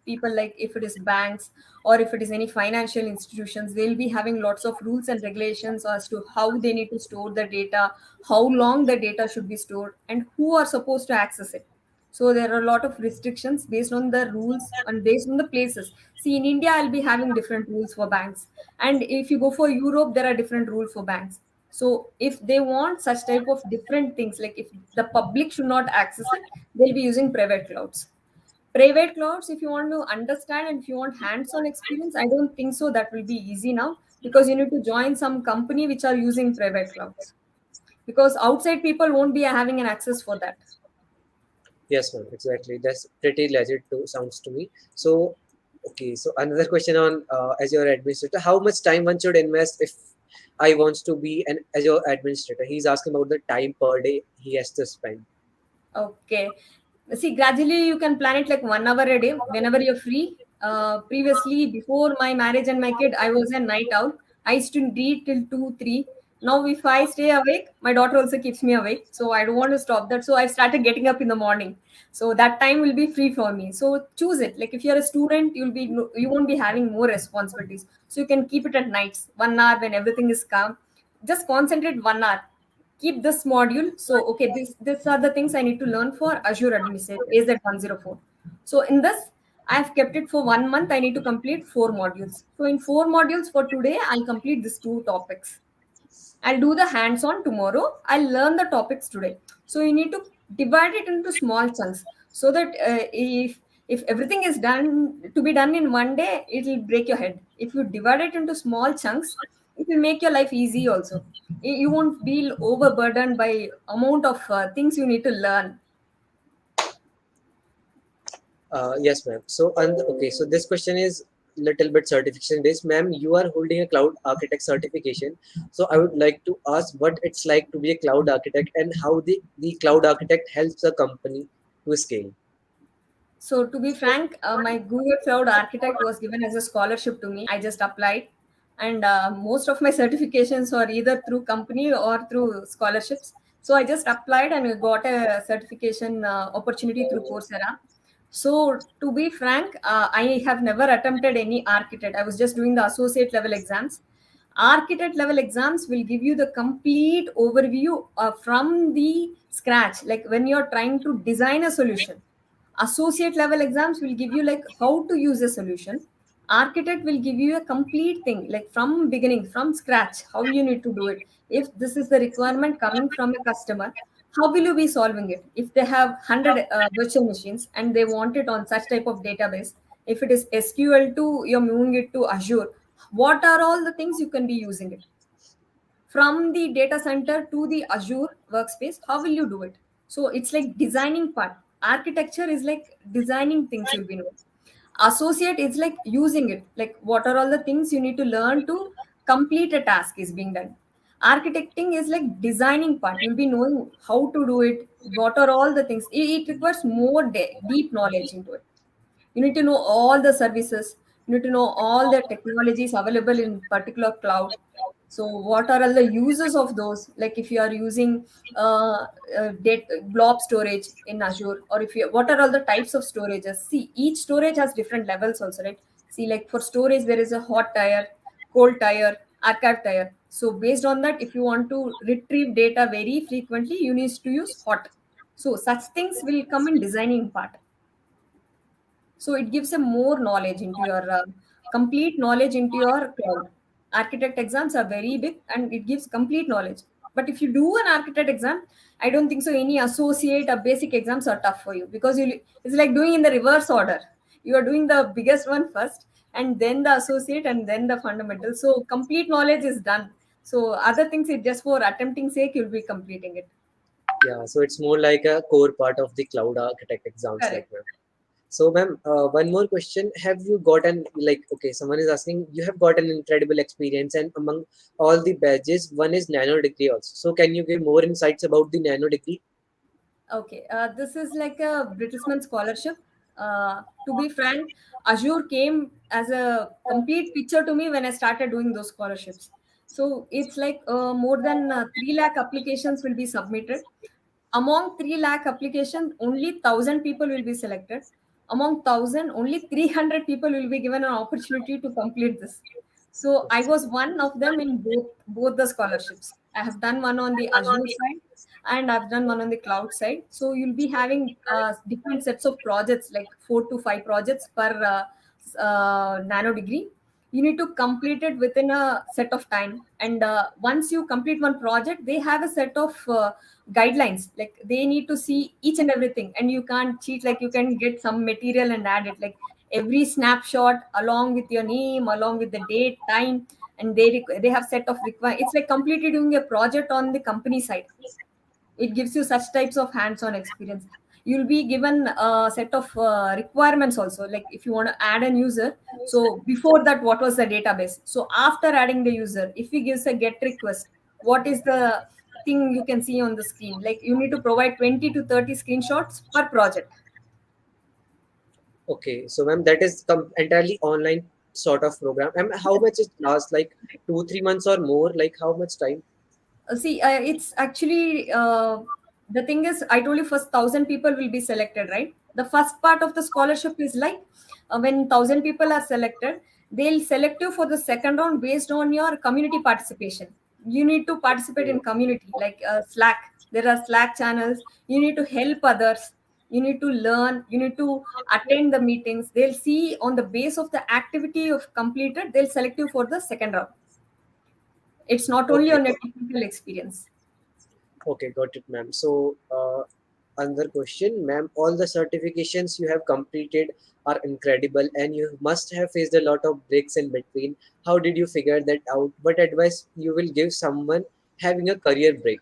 people, like if it is banks or if it is any financial institutions, they'll be having lots of rules and regulations as to how they need to store the data, how long the data should be stored, and who are supposed to access it. So there are a lot of restrictions based on the rules and based on the places. See, in India, I'll be having different rules for banks, and if you go for Europe, there are different rules for banks. So if they want such type of different things, like if the public should not access it, they'll be using private clouds. Private clouds, if you want to understand and if you want hands-on experience, I don't think so that will be easy now, because you need to join some company which are using private clouds, because outside people won't be having an access for that. Yes, ma'am, exactly. That's pretty legit to sounds to me. So, okay, so another question on Azure administrator. How much time one should invest if I wants to be an Azure administrator? He's asking about the time per day he has to spend. Okay. See, gradually you can plan it like 1 hour a day whenever you're free. Previously, before my marriage and my kid, I was a night owl. I used to read till 2, 3. Now, if I stay awake, my daughter also keeps me awake. So I don't want to stop that. So I started getting up in the morning. So that time will be free for me. So choose it. Like if you're a student, you won't be having more responsibilities. So you can keep it at nights, 1 hour when everything is calm. Just concentrate 1 hour, keep this module. So okay, these are the things I need to learn for Azure administrator AZ104. So in this, I've kept it for 1 month. I need to complete 4 modules. So in 4 modules for today, I'll complete these 2 topics. I'll do the hands-on tomorrow. I'll learn the topics today. So you need to divide it into small chunks, so that if everything is done to be done in one day, it will break your head. If you divide it into small chunks, it will make your life easy also. You won't feel overburdened by amount of things you need to learn. Yes, ma'am. So, and okay, so this question is little bit certification based. Ma'am, you are holding a cloud architect certification. So, I would like to ask what it's like to be a cloud architect and how the cloud architect helps a company to scale. So to be frank, my Google Cloud Architect was given as a scholarship to me. I just applied, and most of my certifications are either through company or through scholarships. So I just applied and got a certification opportunity through Coursera. So to be frank, I have never attempted any architect. I was just doing the associate level exams. Architect level exams will give you the complete overview from the scratch, like when you're trying to design a solution. Associate level exams will give you like how to use a solution. Architect will give you a complete thing, like from beginning, from scratch, how you need to do it. If this is the requirement coming from a customer, how will you be solving it? If they have 100 virtual machines and they want it on such type of database, if it is SQL to you're moving it to Azure, what are all the things you can be using it? From the data center to the Azure workspace, how will you do it? So it's like designing part. Architecture is like designing things you'll be knowing. Associate is like using it, like what are all the things you need to learn to complete a task is being done. Architecting is like designing part. You'll be knowing how to do it, what are all the things. It requires more deep knowledge into it. You need to know all the services. You need to know all the technologies available in particular cloud. So what are all the uses of those? Like if you are using blob storage in Azure, or if you, what are all the types of storages? See, each storage has different levels also, right? See, like for storage, there is a hot tier, cold tier, archive tier. So based on that, if you want to retrieve data very frequently, you need to use hot. So such things will come in designing part. So it gives a more knowledge into your complete knowledge into your cloud. Architect exams are very big and it gives complete knowledge. But if you do an architect exam, I don't think so any associate or basic exams are tough for you, because it's like doing in the reverse order. You are doing the biggest one first, and then the associate, and then the fundamental. So complete knowledge is done. So other things, it just for attempting sake you'll be completing it. Yeah, so it's more like a core part of the cloud architect exams, like Correct. ma'am. So, ma'am, one more question. Have you gotten, like, okay, someone is asking, you have got an incredible experience, and among all the badges, one is nano degree also. So, can you give more insights about the nano degree? Okay, this is like a Bertelsmann scholarship. To be frank, Azure came as a complete picture to me when I started doing those scholarships. So it's like more than 3 lakh applications will be submitted. Among 3 lakh applications, only 1,000 people will be selected. Among 1,000, only 300 people will be given an opportunity to complete this. So I was one of them in both the scholarships. I have done one on the Azure side, and I've done one on the cloud side. So you'll be having different sets of projects, like 4 to 5 projects per nano degree. You need to complete it within a set of time, and once you complete one project, they have a set of guidelines, like they need to see each and everything, and you can't cheat. Like you can get some material and add it, like every snapshot along with your name, along with the date, time, and they have set of require. It's like completely doing a project on the company side. It gives you such types of hands-on experience. You'll be given a set of requirements also, like if you want to add a user. So before that, what was the database? So after adding the user, if he gives a get request, what is the thing you can see on the screen? Like you need to provide 20 to 30 screenshots per project. Okay, so ma'am, that is entirely online sort of program. And how much it lasts? Like 2, 3 months or more? Like how much time? See, it's actually the thing is, I told you first 1,000 people will be selected, right? The first part of the scholarship is like when 1,000 people are selected, they'll select you for the second round based on your community participation. You need to participate in community, like Slack. There are Slack channels. You need to help others. You need to learn. You need to attend the meetings. They'll see on the base of the activity of completed. They'll select you for the second round. It's not only Okay. on a technical experience. Okay, got it, ma'am. So, another question, ma'am. All the certifications you have completed are incredible, and you must have faced a lot of breaks in between. How did you figure that out? What advice you will give someone having a career break?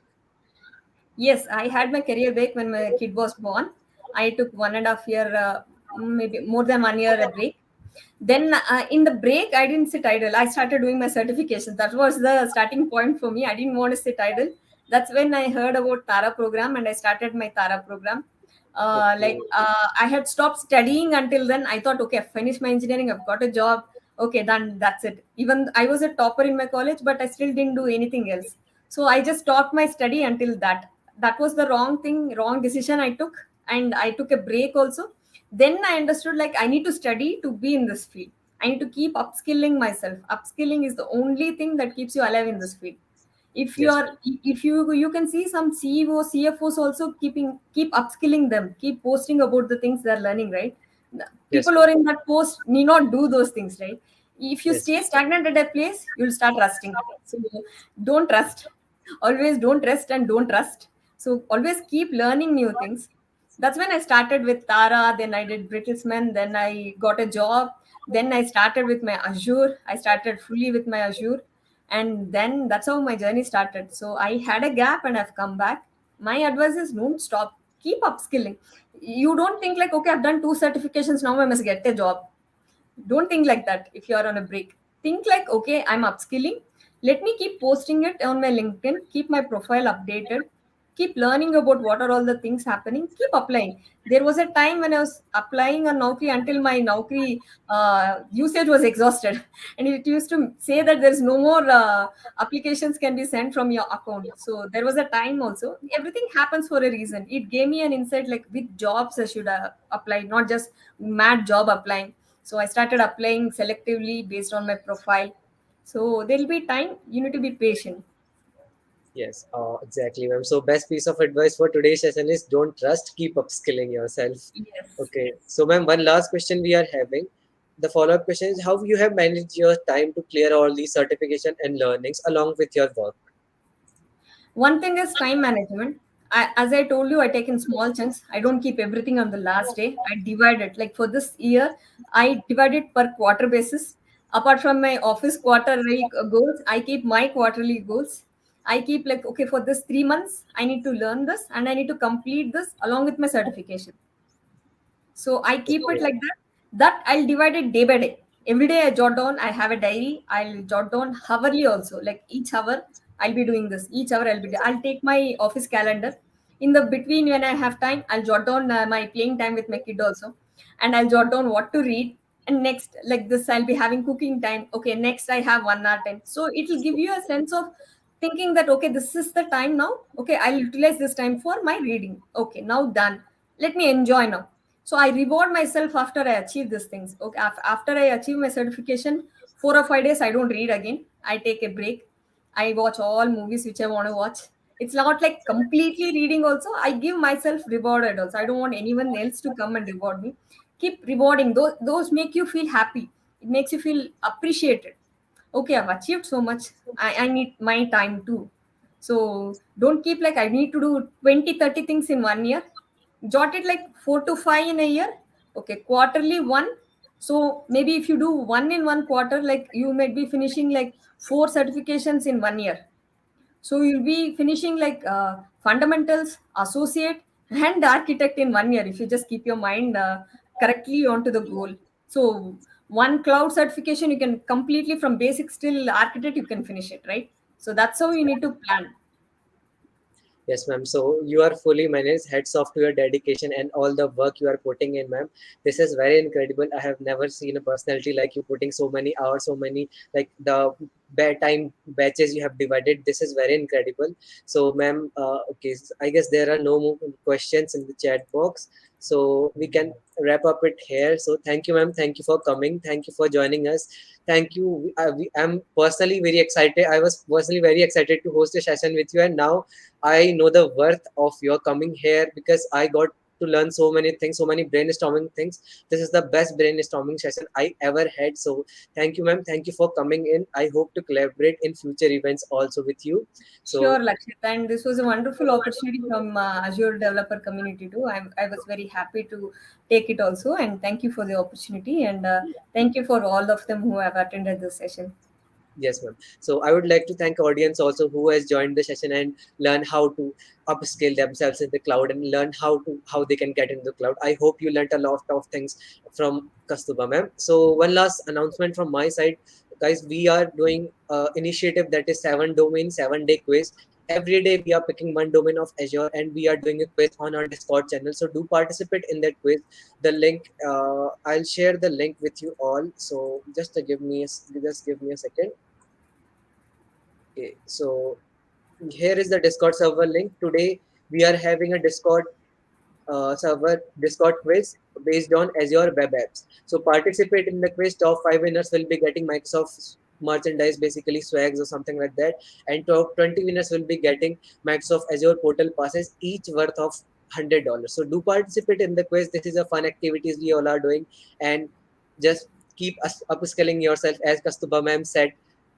Yes, I had my career break when my kid was born. I took 1.5 year, maybe more than 1 year a break. Then in the break, I didn't sit idle. I started doing my certifications. That was the starting point for me. I didn't want to sit idle. That's when I heard about Tara program and I started my Tara program. Okay. I had stopped studying until then. I thought, okay, I've finished my engineering. I've got a job. Okay, then that's it. Even I was a topper in my college, but I still didn't do anything else. So I just stopped my study until that. That was the wrong thing, wrong decision I took, and I took a break also. Then I understood, like I need to study to be in this field. I need to keep upskilling myself. Upskilling is the only thing that keeps you alive in this field. If you Yes, are, if you can see some CEOs, CFOs also keep upskilling them, keep posting about the things they're learning, right? yes, People who ma'am. are in that post need not do those things, right? If you Yes, stay stagnant at a place, you'll start rusting. So don't rust. Always don't rest and don't trust. So always keep learning new things. That's when I started with Tara, then I did Bertelsmann, then I got a job, then I started with my Azure. I started fully with my Azure, and then that's how my journey started. So I had a gap and I've come back. My advice is don't stop, keep upskilling. You don't think like, okay, I've done 2 certifications, now I must get a job. Don't think like that. If you are on a break, think like, okay, I'm upskilling. Let me keep posting it on my LinkedIn, keep my profile updated, keep learning about what are all the things happening, keep applying. There was a time when I was applying on Naukri until my Naukri usage was exhausted, and it used to say that there's no more applications can be sent from your account. So there was a time also. Everything happens for a reason. It gave me an insight like which jobs I should apply, not just mad job applying. So I started applying selectively based on my profile. So there'll be time. You need to be patient. yes, exactly, ma'am. So, best piece of advice for today's session is don't trust, keep upskilling yourself. Yes. Okay, so ma'am, one last question we are having. the follow-up question is how you have managed your time to clear all these certification and learnings along with your work. One thing is time management. As I told you, I take in small chunks. I don't keep everything on the last day. I divide it. Like for this year, I divide it per quarter basis. Apart from my office quarterly goals, I keep my quarterly goals. I keep like, okay, for this 3 months, I need to learn this and I need to complete this along with my certification. So I keep it Okay. like that. That I'll divide it day by day. Every day I jot down. I have a diary. I'll jot down hourly also. Like each hour I'll be doing this. Each hour I'll take my office calendar. In the between when I have time, I'll jot down my playing time with my kid also, and I'll jot down what to read. And next, like this, I'll be having cooking time. Okay, next I have 1 hour time. So it will give you a sense of thinking that okay, this is the time now. Okay, I'll utilize this time for my reading. Okay, now done. Let me enjoy now. So I reward myself after I achieve these things. Okay, after I achieve my certification, 4 or 5 days I don't read again. I take a break. I watch all movies which I want to watch. It's not like completely reading also. I give myself rewarded also. I don't want anyone else to come and reward me. Keep rewarding. Those make you feel happy. It makes you feel appreciated. Okay, I've achieved so much. I need my time too. So don't keep like I need to do 20, 30 things in 1 year. Jot it like 4 to 5 in a year. Okay, quarterly one. So maybe if you do one in 1 quarter, like you might be finishing like 4 certifications in 1 year. So you'll be finishing like fundamentals, associate, and architect in 1 year if you just keep your mind correctly onto the goal. So one cloud certification you can completely from basics till architect you can finish it, right? So that's how you need to plan. Yes, ma'am. So you are fully managed. Heads off to your dedication and all the work you are putting in, ma'am. This is very incredible. I have never seen a personality like you putting so many hours, so many like the bedtime batches you have divided. This is very incredible. So, ma'am, okay, I guess there are no more questions in the chat box. So we can wrap up it here. So thank you, ma'am. Thank you for coming. Thank you for joining us. Thank you. I'm personally very excited. I was personally very excited to host a session with you, and now I know the worth of your coming here because I got to learn so many things, so many brainstorming things. This is the best brainstorming session I ever had. So thank you, ma'am. Thank you for coming in. I hope to collaborate in future events also with you. Sure, So Lakshit. And this was a wonderful opportunity from Azure developer community too. I was very happy to take it also. And thank you for the opportunity. And thank you for all of them who have attended this session. yes, ma'am. So I would like to thank audience also who has joined the session and learn how to upscale themselves in the cloud and learn how they can get into the cloud. I hope you learned a lot of things from Kastuba, ma'am. So one last announcement from my side, guys. We are doing initiative that is 7 domain 7 day quiz. Every day we are picking one domain of Azure and we are doing a quiz on our Discord channel. So do participate in that quiz. The link, I'll share the link with you all. So just give me a second. Okay, so here is the Discord server link. Today we are having a Discord quiz based on Azure Web Apps. So participate in the quiz. Top 5 winners will be getting Microsoft merchandise, basically swags or something like that, and top 20 winners will be getting Microsoft Azure portal passes, each worth of $100. So do participate in the quiz. This is a fun activities we all are doing, and just keep us upskilling yourself, as Kastuba ma'am said.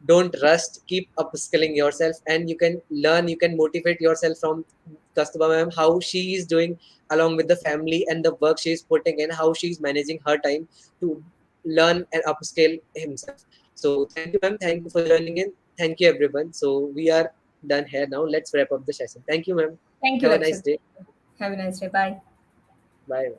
Don't rust, keep upskilling yourself, and you can learn, you can motivate yourself from Kastuba ma'am, how she is doing along with the family and the work she is putting in, how she is managing her time to learn and upscale himself. So thank you, ma'am. Thank you for joining in. Thank you, everyone. So we are done here now. Let's wrap up the session. Thank you, ma'am. Thank you, Have a nice Lakshit. day. Have a nice day. Bye. Bye.